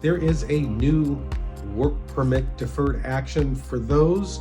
there is a new work permit deferred action for those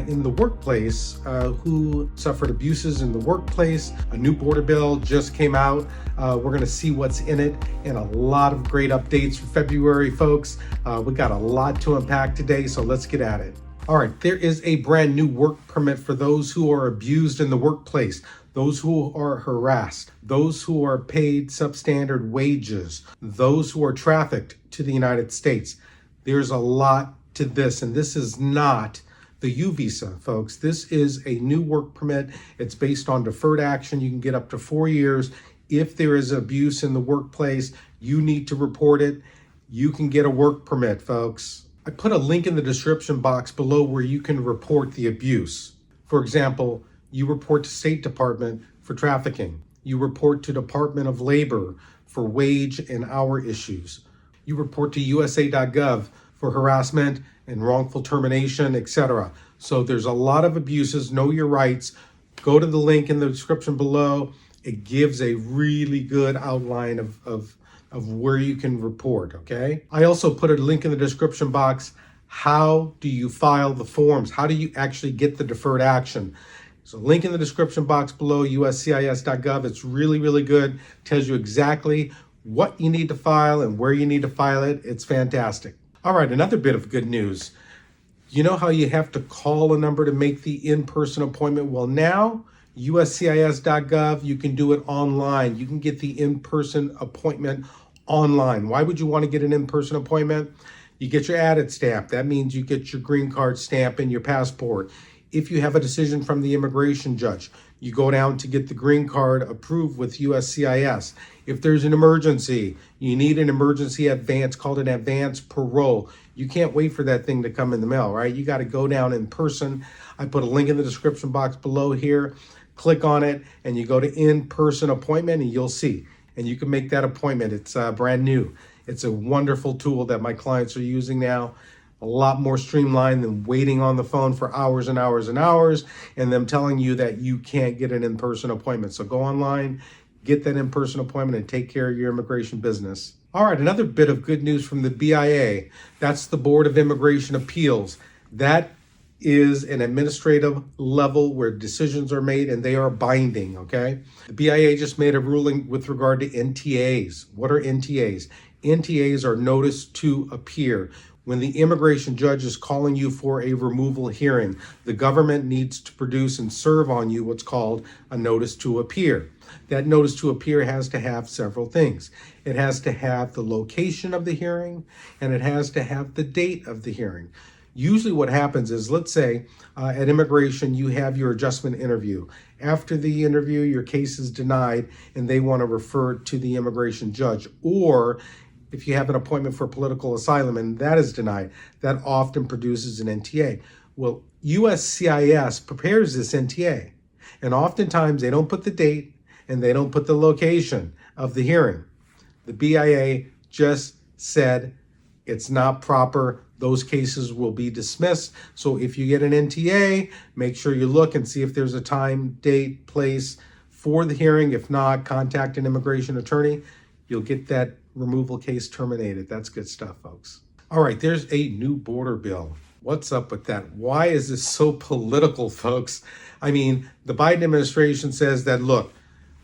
in the workplace who suffered abuses in the workplace. A new border bill just came out. We're going to see what's in it and a lot of great updates for February, folks. We got a lot to unpack today, so let's get at it. All right, there is a brand new work permit for those who are abused in the workplace, those who are harassed, those who are paid substandard wages, those who are trafficked to the United States. There's a lot to this, and this is not the U visa, folks. This is a new work permit. It's based on deferred action. You can get up to 4 years. If there is abuse in the workplace, you need to report it. You can get a work permit, folks. I put a link in the description box below where you can report the abuse. For example, you report to State Department for trafficking. You report to Department of Labor for wage and hour issues. You report to usa.gov for harassment and wrongful termination, etc. So there's a lot of abuses. Know your rights. Go to the link in the description below. It gives a really good outline of where you can report, okay? I also put a link in the description box. How do you file the forms? How do you actually get the deferred action? So link in the description box below, USCIS.gov. It's really, really good. Tells you exactly what you need to file and where you need to file it. It's fantastic. All right, another bit of good news. You know how you have to call a number to make the in-person appointment? Well, now, USCIS.gov, you can do it online. You can get the in-person appointment online. Why would you want to get an in-person appointment? You get your added stamp. That means you get your green card stamp and your passport. If you have a decision from the immigration judge, you go down to get the green card approved with USCIS. If there's an emergency, you need an emergency advance called an advance parole. You can't wait for that thing to come in the mail, right? You got to go down in person. I put a link in the description box below here. Click on it and you go to in-person appointment and you'll see. And you can make that appointment. It's brand new. It's a wonderful tool that my clients are using now. A lot more streamlined than waiting on the phone for hours and hours and hours and them telling you that you can't get an in-person appointment. So go online, get that in-person appointment and take care of your immigration business. All right, another bit of good news from the BIA. That's the Board of Immigration Appeals. That is an administrative level where decisions are made and they are binding, okay? The BIA just made a ruling with regard to NTAs. What are NTAs? NTAs are notice to appear. When the immigration judge is calling you for a removal hearing, the government needs to produce and serve on you what's called a notice to appear. That notice to appear has to have several things. It has to have the location of the hearing, and it has to have the date of the hearing. Usually what happens is, let's say at immigration, you have your adjustment interview. After the interview, your case is denied, and they want to refer it to the immigration judge. Or if you have an appointment for political asylum and that is denied, that often produces an NTA. Well, USCIS prepares this NTA, and oftentimes they don't put the date and they don't put the location of the hearing. The BIA just said it's not proper. Those cases will be dismissed. So if you get an NTA, make sure you look and see if there's a time, date, place for the hearing. If not, contact an immigration attorney. You'll get that removal case terminated. That's good stuff, folks. All right, there's a new border bill. What's up with that? Why is this so political, folks? I mean, the Biden administration says that, look,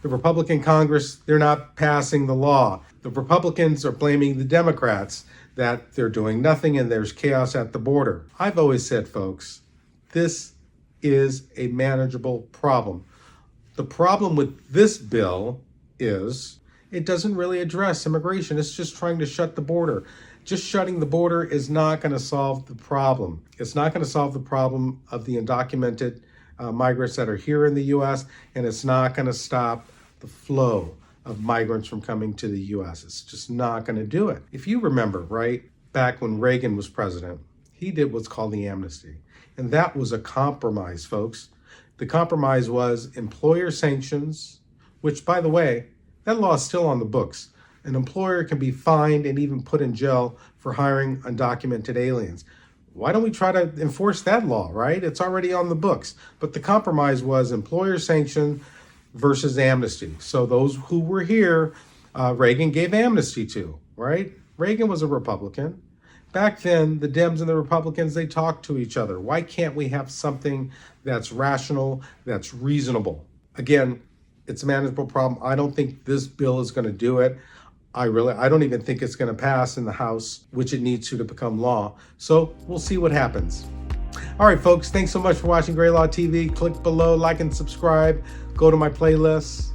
the Republican Congress, they're not passing the law. The Republicans are blaming the Democrats that they're doing nothing and there's chaos at the border. I've always said, folks, this is a manageable problem. The problem with this bill is it doesn't really address immigration. It's just trying to shut the border. Just shutting the border is not going to solve the problem. It's not going to solve the problem of the undocumented migrants that are here in the U.S., and it's not going to stop the flow of migrants from coming to the U.S. It's just not going to do it. If you remember, right, back when Reagan was president, he did what's called the amnesty. And that was a compromise, folks. The compromise was employer sanctions, which, by the way, that law is still on the books. An employer can be fined and even put in jail for hiring undocumented aliens. Why don't we try to enforce that law, right? It's already on the books. But the compromise was employer sanction versus amnesty. So those who were here, Reagan gave amnesty to, right? Reagan was a Republican. Back then, the Dems and the Republicans, they talked to each other. Why can't we have something that's rational, that's reasonable? Again, it's a manageable problem. I don't think this bill is going to do it. I don't even think it's going to pass in the House, which it needs to become law. So we'll see what happens. All right, folks, thanks so much for watching GrayLaw TV. Click below, like and subscribe. Go to my playlists.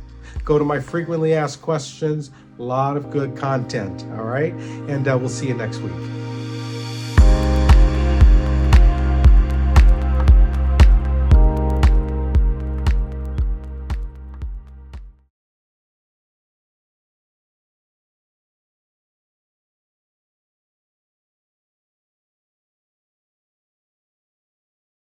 Go to my frequently asked questions. A lot of good content, all right? And we'll see you next week.